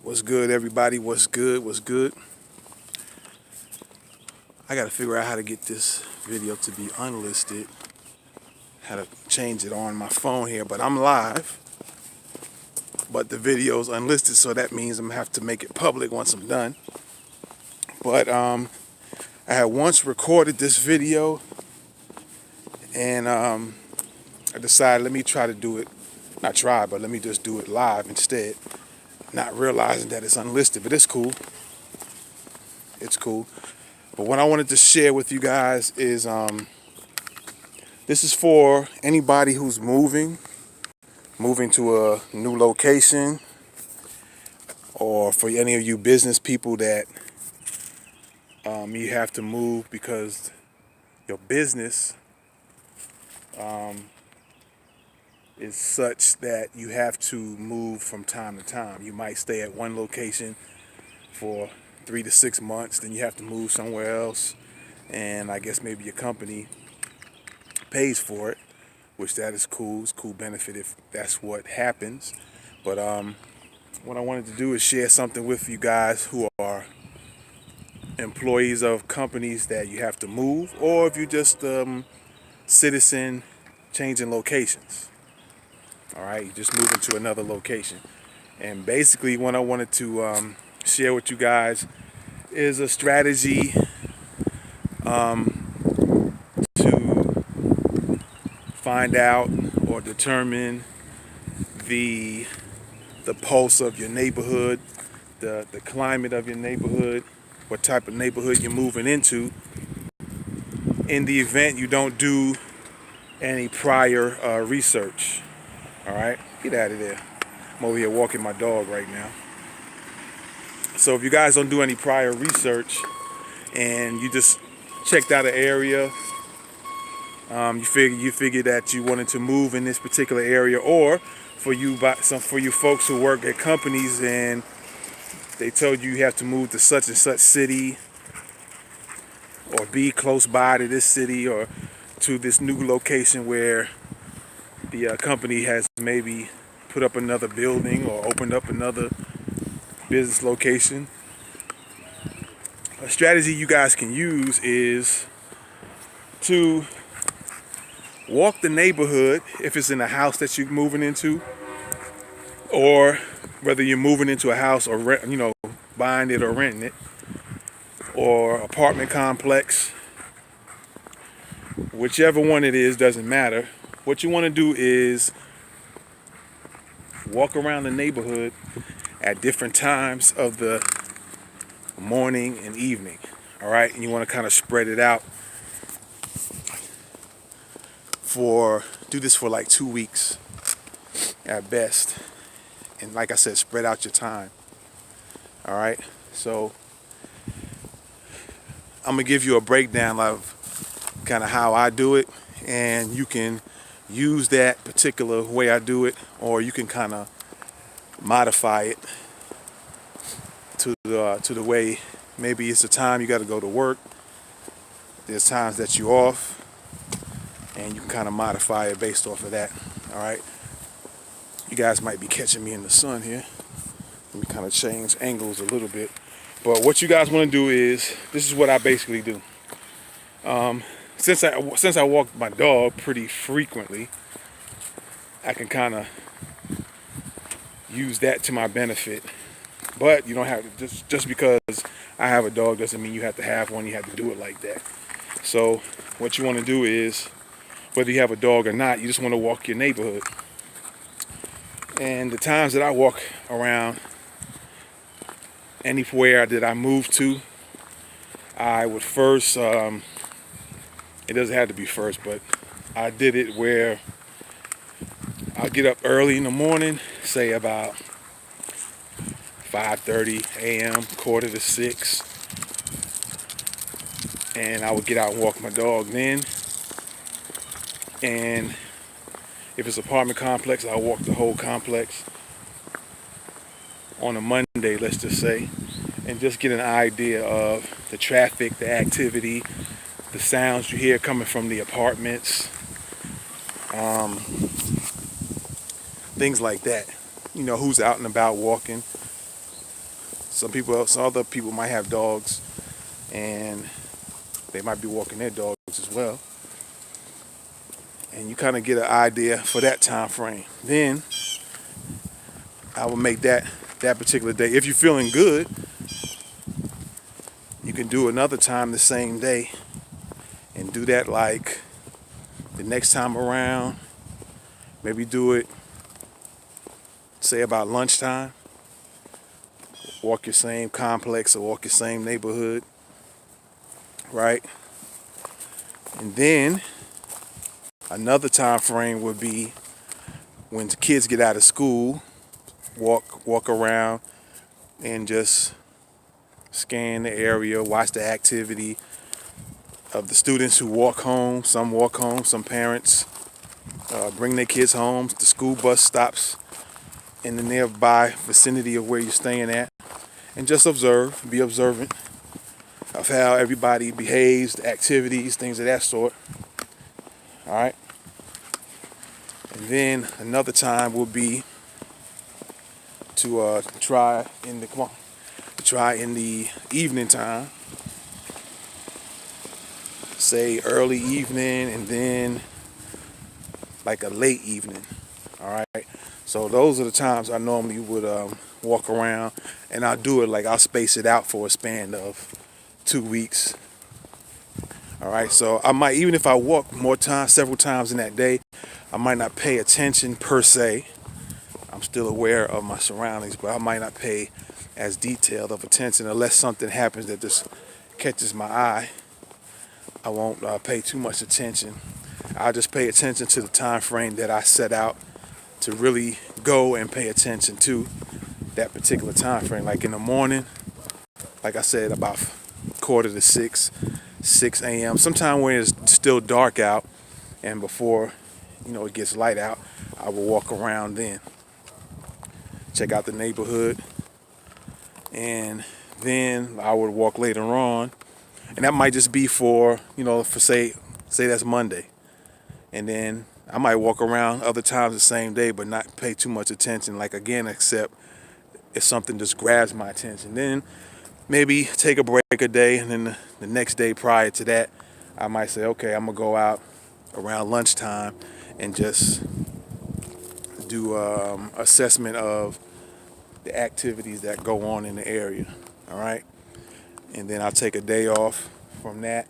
What's good, everybody? What's good? What's good? I gotta figure out how to get this video to be unlisted. How to change it on my phone here, but I'm live. But the video's unlisted, so that means I'm gonna have to make it public once I'm done. But I had once recorded this video, and I decided let me try to do it. Not try, but let me just do it live instead. Not realizing that it's unlisted, but it's cool. It's cool. But what I wanted to share with you guys is this is for anybody who's moving to a new location, or for any of you business people that you have to move because your business is such that you have to move from time to time. You might stay at one location for 3 to 6 months, then you have to move somewhere else, and I guess maybe your company pays for it, which that is cool. It's a cool benefit if that's what happens. But what I wanted to do is share something with you guys who are employees of companies that you have to move, or if you're just citizen changing locations. All right, you just moving to another location. And basically what I wanted to share with you guys is a strategy to find out or determine the pulse of your neighborhood, the climate of your neighborhood, what type of neighborhood you're moving into, in the event you don't do any prior research. All right, get out of there. I'm over here walking my dog right now. So if you guys don't do any prior research and you just checked out an area, you figure that you wanted to move in this particular area, or for you folks who work at companies and they told you have to move to such and such city, or be close by to this city or to this new location where the company has maybe put up another building or opened up another business location. A strategy you guys can use is to walk the neighborhood if it's in a house that you're moving into, or whether you're moving into a house or buying it or renting it, or apartment complex. Whichever one it is, doesn't matter. What you want to do is walk around the neighborhood at different times of the morning and evening. All right, and you want to kind of spread it out do this for like 2 weeks at best. And like I said, spread out your time. All right, so I'm gonna give you a breakdown of kind of how I do it, and you can use that particular way I do it, or you can kind of modify it to the way maybe it's a time you got to go to work. There's times that you're off, and you can kind of modify it based off of that. All right, you guys might be catching me in the sun here. Let me kind of change angles a little bit. But what you guys want to do is, this is what I basically do. Since I walk my dog pretty frequently, I can kind of use that to my benefit. But you don't have to, just because I have a dog doesn't mean you have to have one. You have to do it like that. So what you want to do is, whether you have a dog or not, you just want to walk your neighborhood. And the times that I walk around anywhere that I move to, I would first, it doesn't have to be first, but I did it where I'll get up early in the morning, say about 5:30 a.m., 5:45, and I would get out and walk my dog then. And if it's an apartment complex, I'll walk the whole complex on a Monday, let's just say, and just get an idea of the traffic, the activity, the sounds you hear coming from the apartments, things like that. Who's out and about walking. Some other people might have dogs, and they might be walking their dogs as well. And you kind of get an idea for that time frame. Then I will make that particular day. If you're feeling good, you can do another time the same day and do that like the next time around. Maybe do it, say about lunchtime. Walk your same complex or walk your same neighborhood, right? And then another time frame would be when the kids get out of school, walk around and just scan the area, watch the activity of the students who walk home. Some walk home, some parents bring their kids home. The school bus stops in the nearby vicinity of where you're staying at, and just observe, be observant of how everybody behaves, the activities, things of that sort. All right. And then another time will be to try in the evening time, say early evening, and then like a late evening. All right. So those are the times I normally would walk around, and I'll do it like I'll space it out for a span of 2 weeks. All right. So I might, even if I walk several times in that day, I might not pay attention per se. I'm still aware of my surroundings, but I might not pay as detailed of attention unless something happens that just catches my eye. I won't pay too much attention. I'll just pay attention to the time frame that I set out to really go and pay attention to that particular time frame. Like in the morning, like I said, about 5:45 to 6 a.m. Sometime when it's still dark out and before it gets light out, I will walk around then, check out the neighborhood, and then I would walk later on, and that might just be for say that's Monday, and then I might walk around other times the same day, but not pay too much attention, like again, except if something just grabs my attention. Then maybe take a break a day, and then the next day prior to that, I might say, okay, I'm gonna go out around lunchtime and just do assessment of the activities that go on in the area. All right. And then I'll take a day off from that,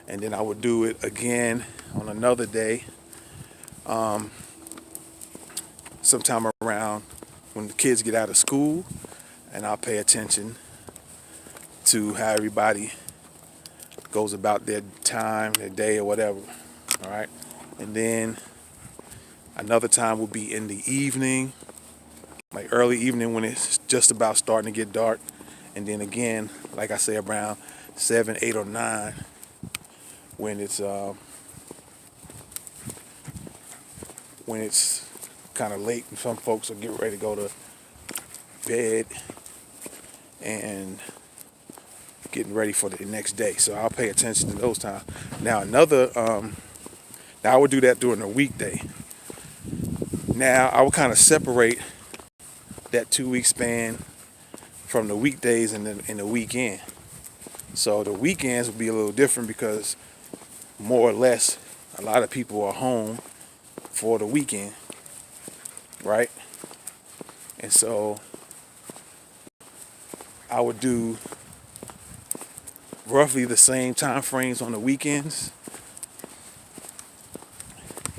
and then I would do it again on another day, sometime around when the kids get out of school, and I'll pay attention to how everybody goes about their time, their day, or whatever. All right. And then another time will be in the evening, like early evening when it's just about starting to get dark. And then again, like I say, around 7, 8, or 9, when it's kind of late and some folks are getting ready to go to bed and getting ready for the next day. So I'll pay attention to those times. Now now I would do that during the weekday. Now I would kind of separate that 2-week span from the weekdays and the weekend. So the weekends will be a little different because more or less a lot of people are home for the weekend, right? And so I would do roughly the same time frames on the weekends,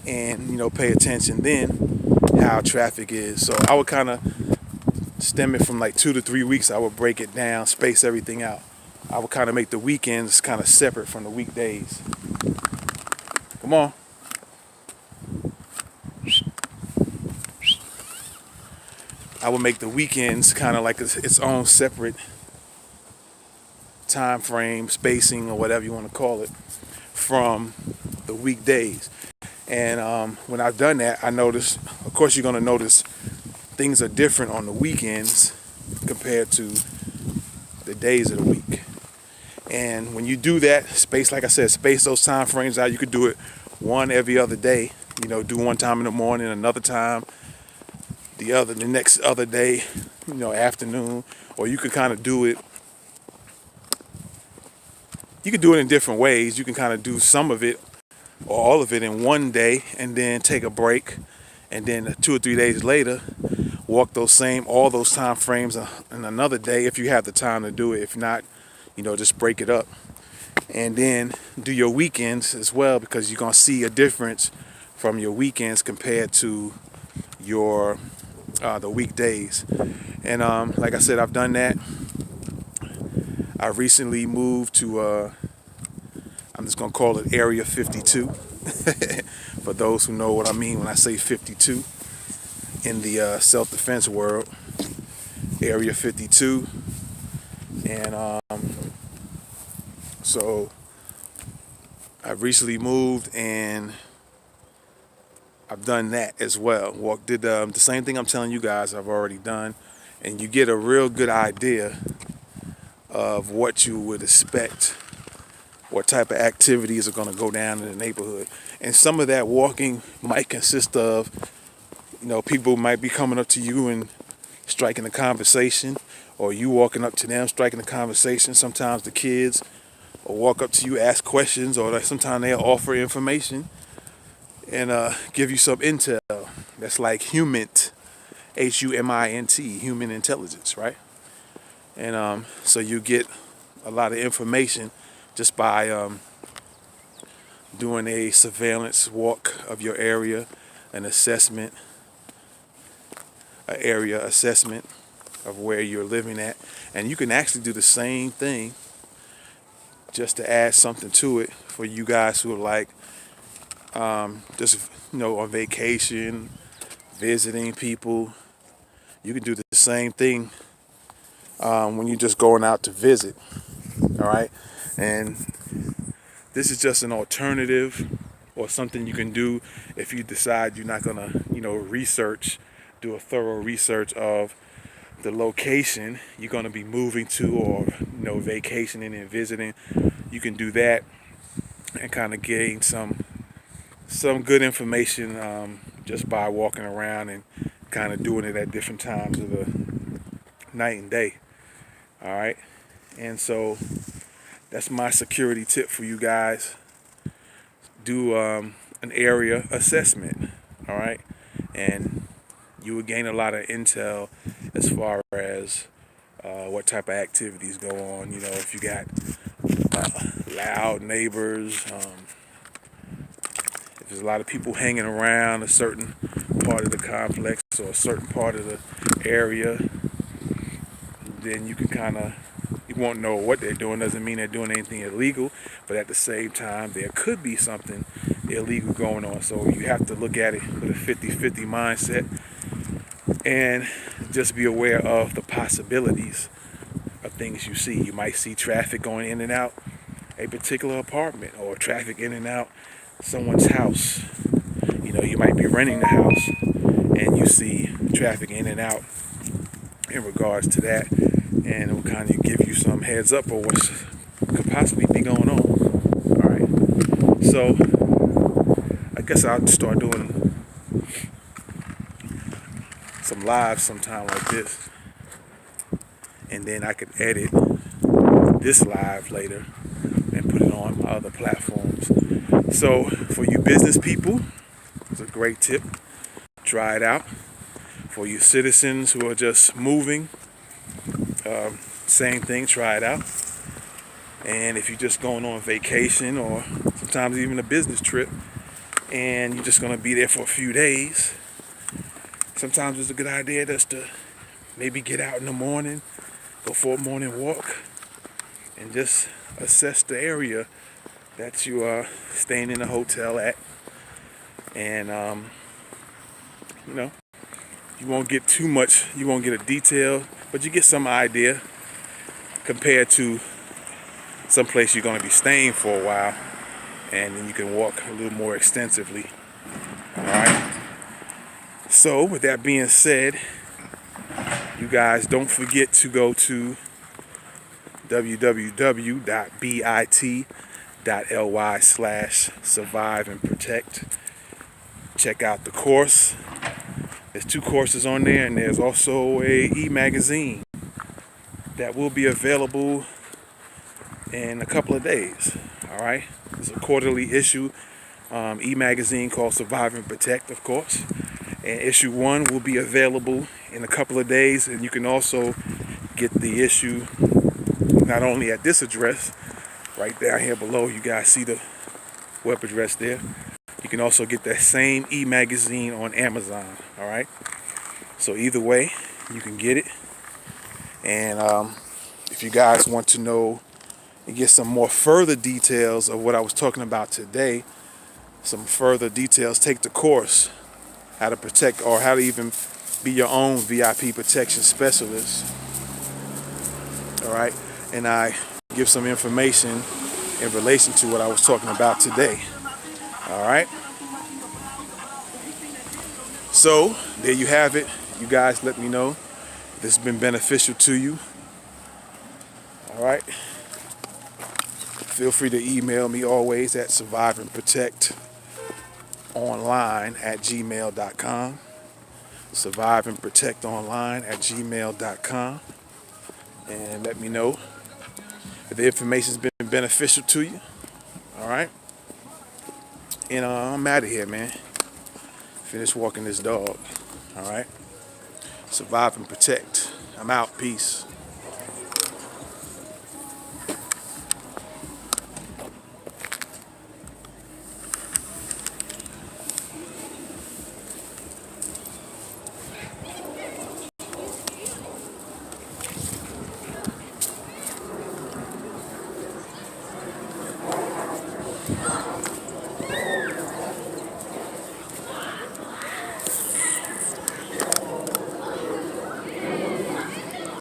and pay attention then how traffic is. So I would kind of stem it from like 2 to 3 weeks. I would break it down, space everything out. I would kind of make the weekends kind of separate from the weekdays. Come on. I would make the weekends kind of like its own separate time frame, spacing, or whatever you want to call it, from the weekdays. And when I've done that, I notice, of course, you're going to notice things are different on the weekends compared to the days of the week. And when you do that, like I said, space those time frames out. You could do it one every other day. Do one time in the morning, another time the next other day, afternoon, or you could kind of do it. You could do it in different ways. You can kind of do some of it or all of it in one day, and then take a break, and then 2 or 3 days later, walk all those time frames in another day if you have the time to do it. If not, just break it up, and then do your weekends as well, because you're gonna see a difference from your weekends compared to your the weekdays. And like I said, I've done that. I recently moved to I'm just gonna call it Area 52 for those who know what I mean when I say 52 in the self-defense world. Area 52. And so I recently moved, and I've done that as well. Did the same thing I'm telling you guys I've already done, and you get a real good idea of what you would expect, what type of activities are going to go down in the neighborhood. And some of that walking might consist of, people might be coming up to you and striking a conversation, or you walking up to them, striking a conversation. Sometimes the kids will walk up to you, ask questions, or sometimes they'll offer information and give you some intel. That's like HUMINT, HUMINT, human intelligence, right? And so you get a lot of information just by doing a surveillance walk of your area, an area assessment of where you're living at. And you can actually do the same thing, just to add something to it for you guys who are like just on vacation, visiting people. You can do the same thing when you're just going out to visit. All right, and this is just an alternative, or something you can do if you decide you're not gonna do a thorough research of the location you're going to be moving to, or vacationing and visiting. You can do that and kind of gain some good information just by walking around and kind of doing it at different times of the night and day. All right, and so that's my security tip for you guys. Do an area assessment. All right, and you will gain a lot of intel as far as what type of activities go on. If you got loud neighbors, if there's a lot of people hanging around a certain part of the complex or a certain part of the area, then you won't know what they're doing. Doesn't mean they're doing anything illegal, but at the same time, there could be something illegal going on. So you have to look at it with a 50-50 mindset, and just be aware of the possibilities of things you see. You might see traffic going in and out a particular apartment, or traffic in and out someone's house. You might be renting the house and you see traffic in and out in regards to that, and it will kind of give you some heads up of what could possibly be going on. All right, so I guess I'll start doing some lives sometime like this, and then I could edit this live later and put it on other platforms. So for you business people, it's a great tip. Try it out. For you citizens who are just moving, same thing, try it out. And if you're just going on vacation, or sometimes even a business trip, and you're just going to be there for a few days, sometimes it's a good idea just to maybe get out in the morning, go for a morning walk, and just assess the area that you are staying in a hotel at. And you won't get too much, you won't get a detail, but you get some idea compared to some place you're going to be staying for a while, and then you can walk a little more extensively. All right. So with that being said, you guys don't forget to go to www.bit.ly/survive and protect. Check out the course. There's 2 courses on there, and there's also a e-magazine that will be available in a couple of days. All right, it's a quarterly issue e-magazine called Survive and Protect, of course. And issue 1 will be available in a couple of days, and you can also get the issue not only at this address right down here below. You guys see the web address there. You can also get that same e-magazine on Amazon. All right, so either way you can get it. And if you guys want to know and get some more further details of what I was talking about today, some further details, take the course, how to protect, or how to even be your own VIP protection specialist. All right, and I give some information in relation to what I was talking about today. All right, so there you have it. You guys let me know if this has been beneficial to you. All right, feel free to email me always at surviveandprotectonline@gmail.com. surviveandprotectonline@gmail.com, and let me know if the information's been beneficial to you. All right, and I'm out of here, man. Finish walking this dog. All right, survive and protect. I'm out. Peace.